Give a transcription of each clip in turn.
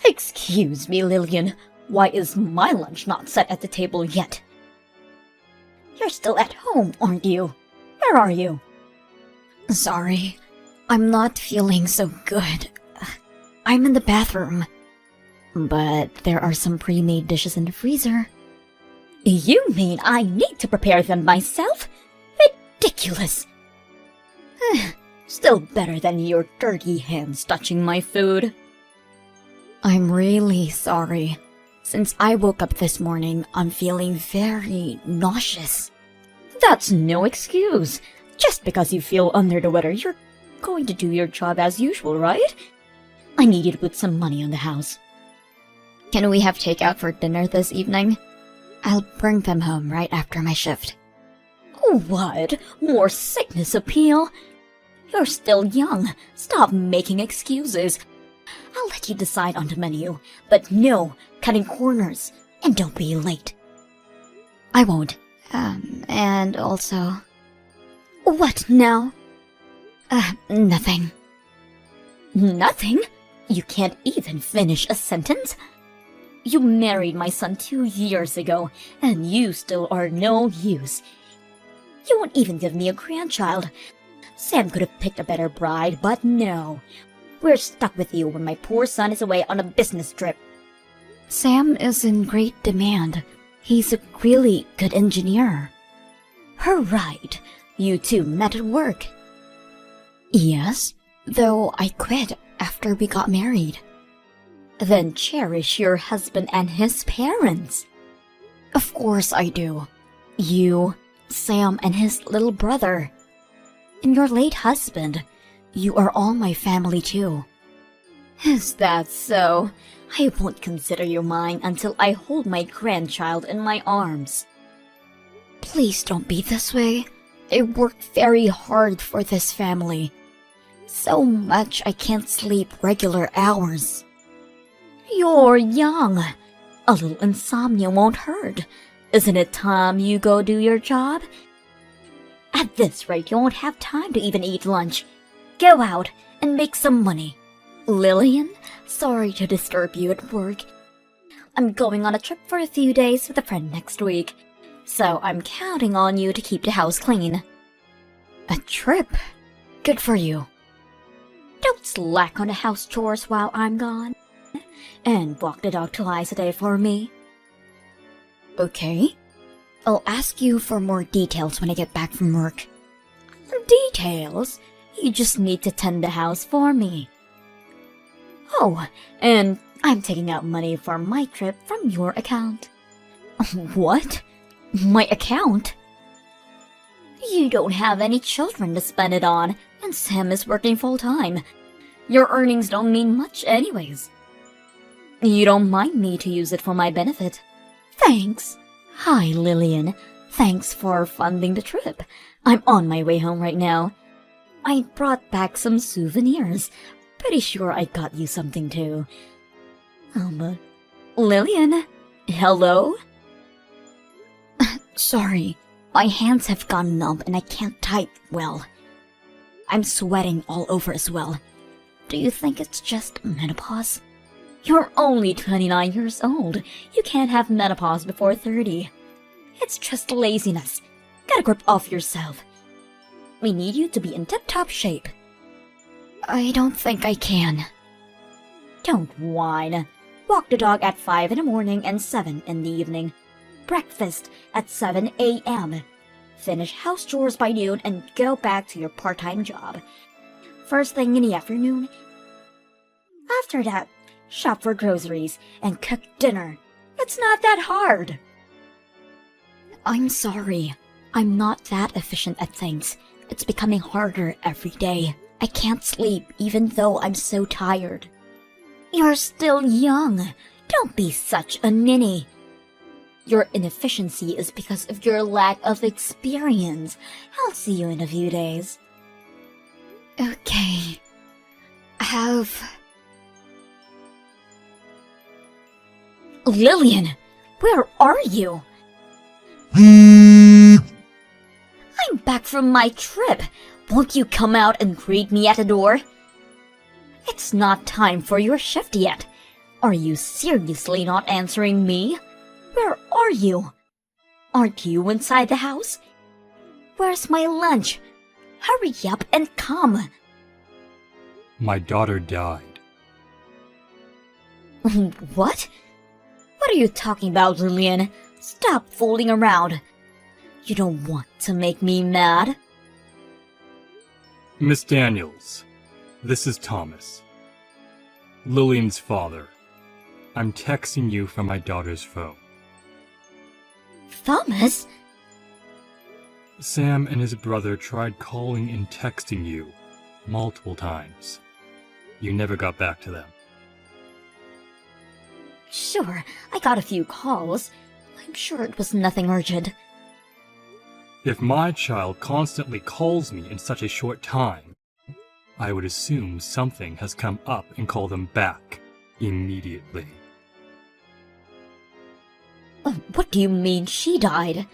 Excuse me, Lillian. Why is my lunch not set at the table yet? You're still at home, aren't you? Where are you? Sorry, I'm not feeling so good. I'm in the bathroom. But there are some pre-made dishes in the freezer. You mean I need to prepare them myself? Ridiculous! Still better than your dirty hands touching my food. I'm really sorry. Since I woke up this morning, I'm feeling very nauseous. That's no excuse. Just because you feel under the weather, you're going to do your job as usual, right? I need you to put some money on the house. Can we have takeout for dinner this evening? I'll bring them home right after my shift. What? More sickness appeal? You're still young. Stop making excuses. I'll let you decide on the menu, but no cutting corners, and don't be late. I won't. And also... What now? Nothing. Nothing? You can't even finish a sentence? You married my son 2 years ago, and you still are no use. You won't even give me a grandchild. Sam could have picked a better bride, but no. We're stuck with you when my poor son is away on a business trip. Sam is in great demand. He's a really good engineer. Right. You two met at work. Yes, though I quit after we got married. Then cherish your husband and his parents. Of course I do. You, Sam, and his little brother. And your late husband. You are all my family too. Is that so? I won't consider you mine until I hold my grandchild in my arms. Please don't be this way. I worked very hard for this family. So much I can't sleep regular hours. You're young. A little insomnia won't hurt. Isn't it time you go do your job? At this rate, you won't have time to even eat lunch. Go out and make some money. Lillian, sorry to disturb you at work. I'm going on a trip for a few days with a friend next week, so I'm counting on you to keep the house clean. A trip? Good for you. Don't slack on the house chores while I'm gone. And walk the dog twice a day for me. Okay. I'll ask you for more details when I get back from work. Details? You just need to tend the house for me. Oh, and I'm taking out money for my trip from your account. What? My account? You don't have any children to spend it on, and Sam is working full-time. Your earnings don't mean much anyways. You don't mind me to use it for my benefit. Thanks. Hi, Lillian. Thanks for funding the trip. I'm on my way home right now. I brought back some souvenirs. Pretty sure I got you something too. Lillian? Hello? Sorry, my hands have gone numb and I can't type well. I'm sweating all over as well. Do you think it's just menopause? You're only 29 years old. You can't have menopause before 30. It's just laziness. Get a grip off yourself. We need you to be in tip-top shape. I don't think I can. Don't whine. Walk the dog at 5 in the morning and 7 in the evening. Breakfast at 7 a.m. Finish house chores by noon and go back to your part-time job. First thing in the afternoon. After that, shop for groceries and cook dinner. It's not that hard. I'm sorry. I'm not that efficient at things. It's becoming harder every day. I can't sleep even though I'm so tired. You're still young. Don't be such a ninny. Your inefficiency is because of your lack of experience. I'll see you in a few days. Okay. Lillian, where are you? I'm back from my trip. Won't you come out and greet me at the door? It's not time for your shift yet. Are you seriously not answering me? Where are you? Aren't you inside the house? Where's my lunch? Hurry up and come. My daughter died. What? What are you talking about, Lillian? Stop fooling around. You don't want to make me mad. Miss Daniels, this is Thomas, Lillian's father. I'm texting you from my daughter's phone. Thomas? Sam and his brother tried calling and texting you multiple times. You never got back to them. Sure, I got a few calls. I'm sure it was nothing urgent. If my child constantly calls me in such a short time, I would assume something has come up and call them back immediately. What do you mean she died?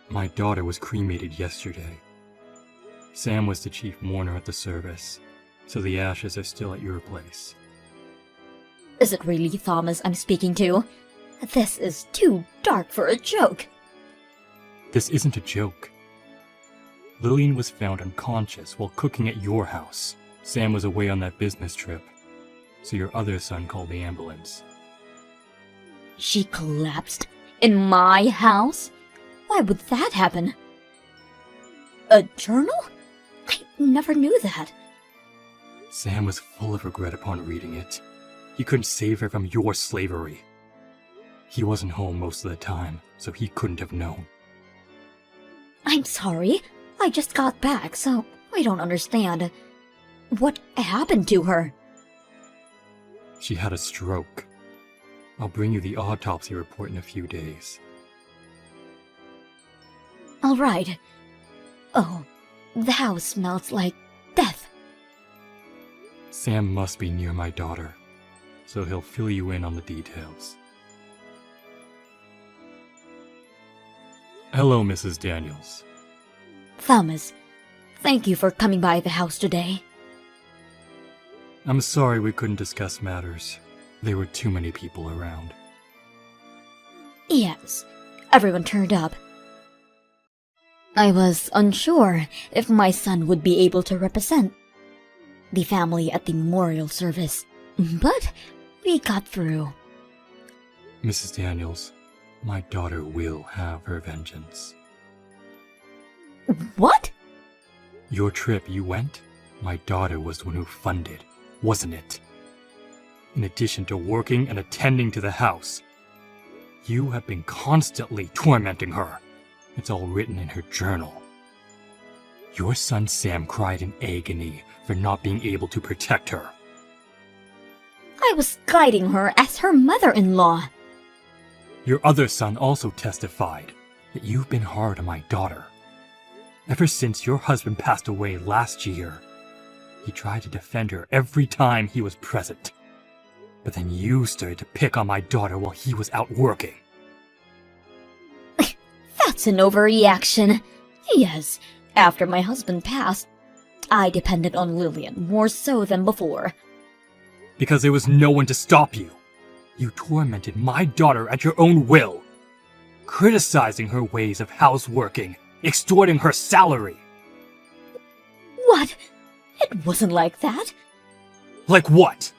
My daughter was cremated yesterday. Sam was the chief mourner at the service, so the ashes are still at your place. Is it really Thomas I'm speaking to? This is too dark for a joke. This isn't a joke. Lillian was found unconscious while cooking at your house. Sam was away on that business trip, so your other son called the ambulance. She collapsed in my house? Why would that happen? A journal? I never knew that. Sam was full of regret upon reading it. He couldn't save her from your slavery. He wasn't home most of the time, so he couldn't have known. I'm sorry. I just got back, so I don't understand. What happened to her? She had a stroke. I'll bring you the autopsy report in a few days. All right. Oh, the house smells like death. Sam must be near my daughter, so he'll fill you in on the details. Hello, Mrs. Daniels. Thomas, thank you for coming by the house today. I'm sorry we couldn't discuss matters. There were too many people around. Yes, everyone turned up. I was unsure if my son would be able to represent the family at the memorial service, but we got through. Mrs. Daniels, my daughter will have her vengeance. What? Your trip you went, my daughter was the one who funded, wasn't it? In addition to working and attending to the house, you have been constantly tormenting her. It's all written in her journal. Your son Sam cried in agony for not being able to protect her. I was guiding her as her mother-in-law. Your other son also testified that you've been hard on my daughter. Ever since your husband passed away last year, he tried to defend her every time he was present. But then you started to pick on my daughter while he was out working. That's an overreaction. Yes, after my husband passed, I depended on Lillian more so than before. Because there was no one to stop you. You tormented my daughter at your own will, criticizing her ways of houseworking, extorting her salary. What? It wasn't like that. Like what?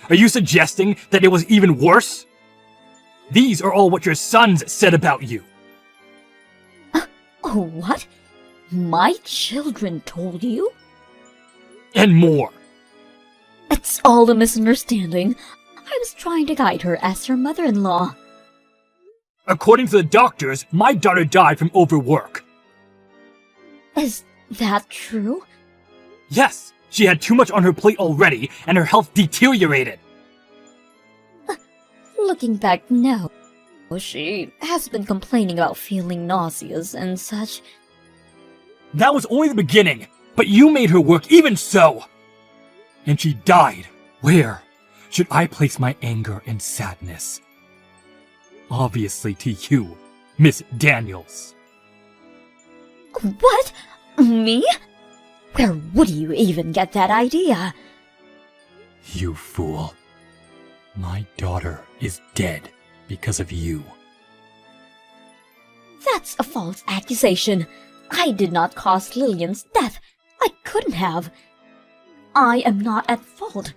Are you suggesting that it was even worse? These are all what your sons said about you. Oh, what? My children told you? And more. It's all a misunderstanding. I was trying to guide her as her mother-in-law. According to the doctors, my daughter died from overwork. Is that true? Yes, she had too much on her plate already, and her health deteriorated. Looking back now, she has been complaining about feeling nauseous and such. That was only the beginning, but you made her work even so. And she died. Where should I place my anger and sadness? Obviously to you, Miss Daniels. What? Me? Where would you even get that idea? You fool. My daughter is dead because of you. That's a false accusation. I did not cause Lillian's death. I couldn't have. I am not at fault.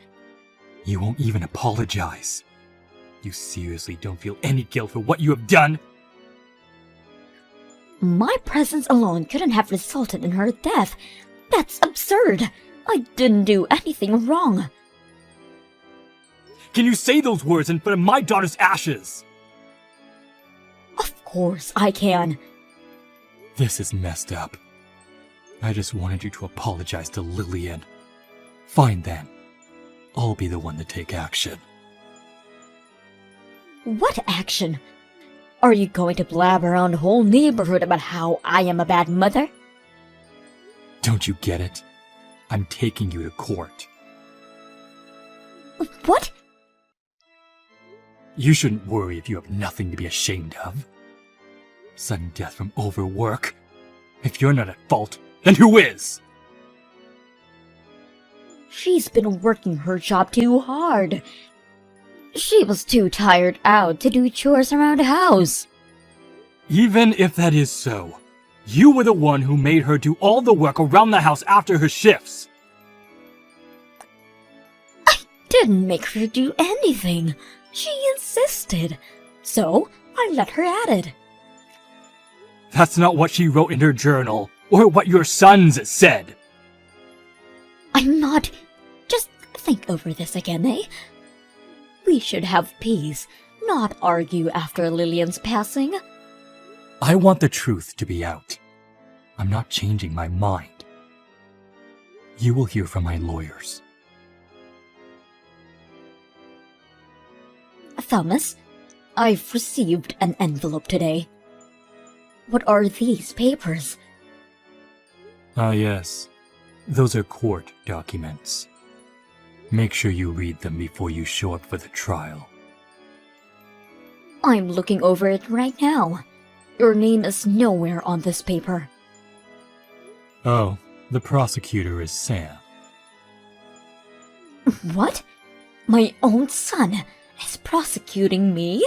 You won't even apologize. You seriously don't feel any guilt for what you have done? My presence alone couldn't have resulted in her death. That's absurd. I didn't do anything wrong. Can you say those words in front of my daughter's ashes? Of course I can. This is messed up. I just wanted you to apologize to Lillian. Fine then. I'll be the one to take action. What action? Are you going to blab around the whole neighborhood about how I am a bad mother? Don't you get it? I'm taking you to court. What? You shouldn't worry if you have nothing to be ashamed of. Sudden death from overwork. If you're not at fault, then who is? She's been working her job too hard. She was too tired out to do chores around the house. Even if that is so, you were the one who made her do all the work around the house after her shifts. I didn't make her do anything. She insisted. So I let her at it. That's not what she wrote in her journal, or what your sons said. I'm not. Just think over this again, eh? We should have peace, not argue after Lillian's passing. I want the truth to be out. I'm not changing my mind. You will hear from my lawyers. Thomas, I've received an envelope today. What are these papers? Ah, yes. Those are court documents. Make sure you read them before you show up for the trial. I'm looking over it right now. Your name is nowhere on this paper. Oh, the prosecutor is Sam. What? My own son is prosecuting me?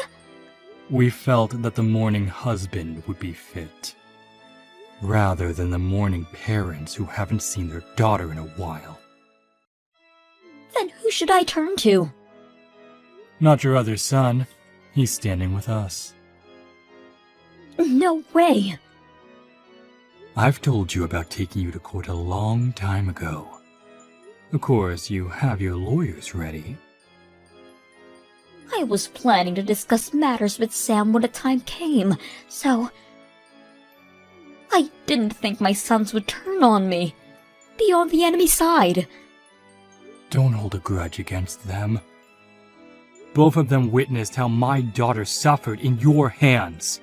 We felt that the mourning husband would be fit, rather than the mourning parents who haven't seen their daughter in a while. Then who should I turn to? Not your other son. He's standing with us. No way. I've told you about taking you to court a long time ago. Of course, you have your lawyers ready. I was planning to discuss matters with Sam when the time came, so... I didn't think my sons would turn on me. Be on the enemy side. Don't hold a grudge against them. Both of them witnessed how my daughter suffered in your hands.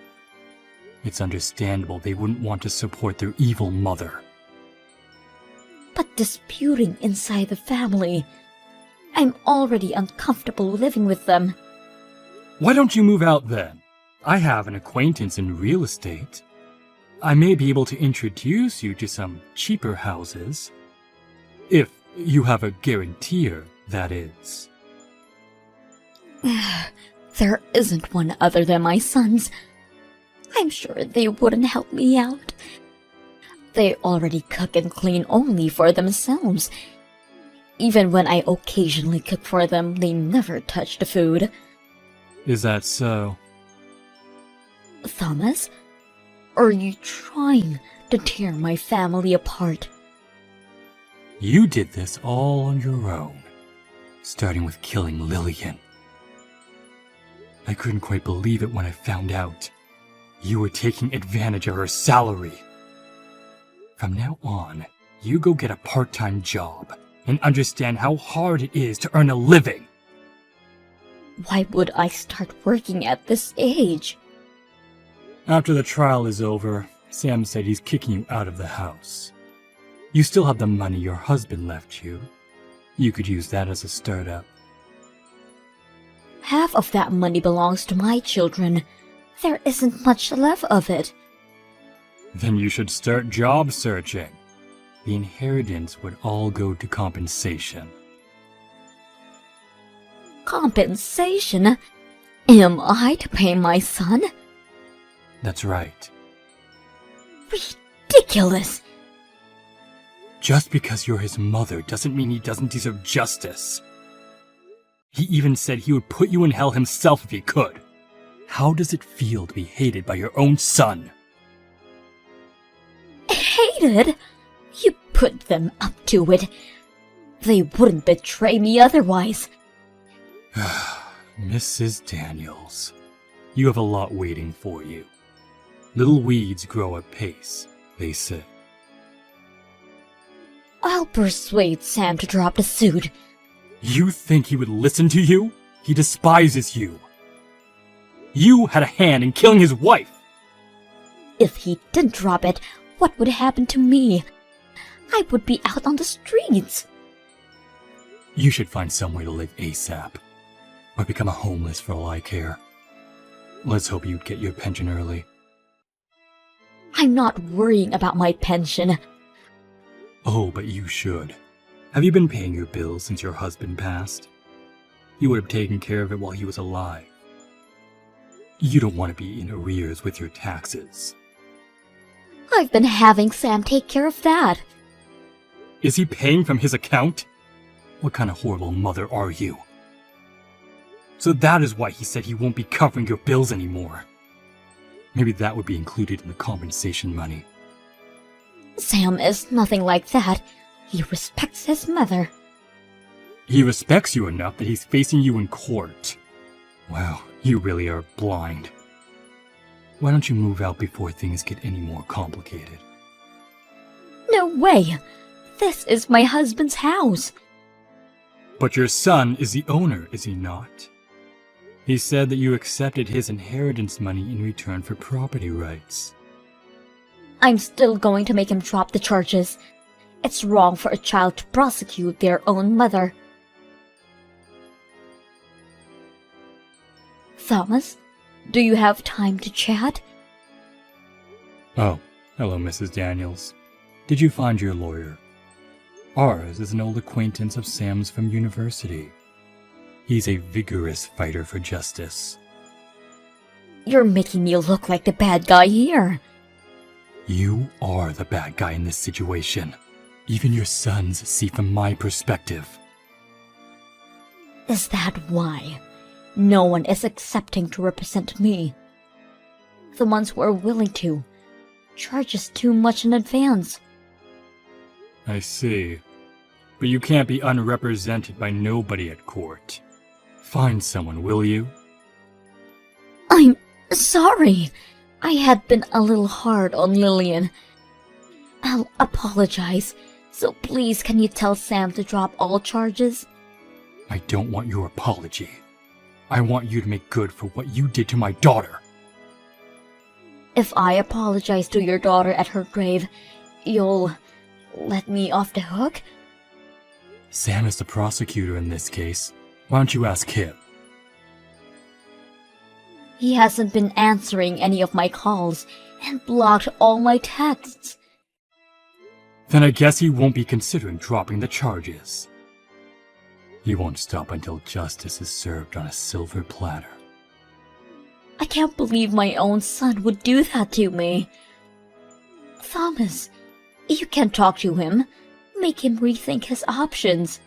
It's understandable they wouldn't want to support their evil mother. But disputing inside the family... I'm already uncomfortable living with them. Why don't you move out then? I have an acquaintance in real estate. I may be able to introduce you to some cheaper houses. If you have a guarantor, that is. There isn't one other than my sons. I'm sure they wouldn't help me out. They already cook and clean only for themselves. Even when I occasionally cook for them, they never touch the food. Is that so? Thomas, are you trying to tear my family apart? You did this all on your own, starting with killing Lillian. I couldn't quite believe it when I found out. You were taking advantage of her salary. From now on, you go get a part-time job and understand how hard it is to earn a living. Why would I start working at this age? After the trial is over, Sam said he's kicking you out of the house. You still have the money your husband left you. You could use that as a startup. Half of that money belongs to my children. There isn't much left of it. Then you should start job searching. The inheritance would all go to compensation. Compensation? Am I to pay my son? That's right. Ridiculous! Just because you're his mother doesn't mean he doesn't deserve justice. He even said he would put you in hell himself if he could. How does it feel to be hated by your own son? Hated? You put them up to it. They wouldn't betray me otherwise. Mrs. Daniels, you have a lot waiting for you. Little weeds grow at pace, they say. I'll persuade Sam to drop the suit. You think he would listen to you? He despises you. You had a hand in killing his wife. If he didn't drop it, what would happen to me? I would be out on the streets. You should find somewhere to live ASAP, or become a homeless for all I care. Let's hope you'd get your pension early. I'm not worrying about my pension. Oh, but you should. Have you been paying your bills since your husband passed? You would have taken care of it while he was alive. You don't want to be in arrears with your taxes. I've been having Sam take care of that. Is he paying from his account? What kind of horrible mother are you? So that is why he said he won't be covering your bills anymore. Maybe that would be included in the compensation money. Sam is nothing like that. He respects his mother. He respects you enough that he's facing you in court. Wow, you really are blind. Why don't you move out before things get any more complicated? No way! This is my husband's house. But your son is the owner, is he not? He said that you accepted his inheritance money in return for property rights. I'm still going to make him drop the charges. It's wrong for a child to prosecute their own mother. Thomas, do you have time to chat? Oh, hello, Mrs. Daniels. Did you find your lawyer? Ours is an old acquaintance of Sam's from university. He's a vigorous fighter for justice. You're making me look like the bad guy here. You are the bad guy in this situation. Even your sons see from my perspective. Is that why? No one is accepting to represent me. The ones who are willing to charges too much in advance. I see. But you can't be unrepresented by nobody at court. Find someone, will you? I'm sorry. I had been a little hard on Lillian. I'll apologize. So please, can you tell Sam to drop all charges? I don't want your apology. I want you to make good for what you did to my daughter. If I apologize to your daughter at her grave, you'll let me off the hook? Sam is the prosecutor in this case. Why don't you ask him? He hasn't been answering any of my calls and blocked all my texts. Then I guess he won't be considering dropping the charges. He won't stop until justice is served on a silver platter. I can't believe my own son would do that to me. Thomas, you can talk to him. Make him rethink his options.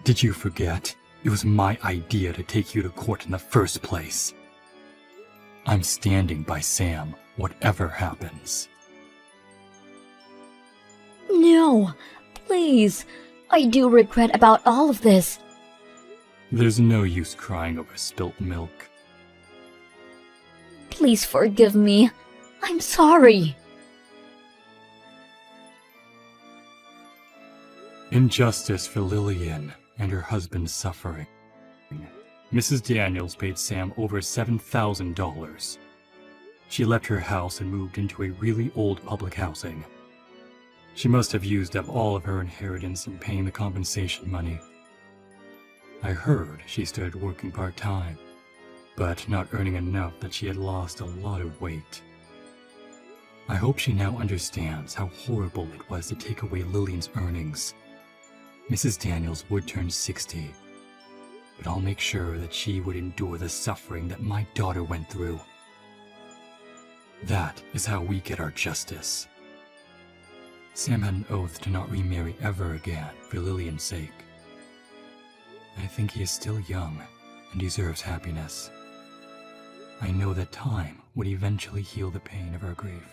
Did you forget? It was my idea to take you to court in the first place. I'm standing by Sam, whatever happens. No, please. I do regret about all of this. There's no use crying over spilt milk. Please forgive me. I'm sorry. Injustice for Lillian and her husband's suffering. Mrs. Daniels paid Sam over $7,000. She left her house and moved into a really old public housing. She must have used up all of her inheritance in paying the compensation money. I heard she started working part-time, but not earning enough that she had lost a lot of weight. I hope she now understands how horrible it was to take away Lillian's earnings. Mrs. Daniels would turn 60, but I'll make sure that she would endure the suffering that my daughter went through. That is how we get our justice. Sam had an oath to not remarry ever again for Lillian's sake. I think he is still young and deserves happiness. I know that time would eventually heal the pain of our grief.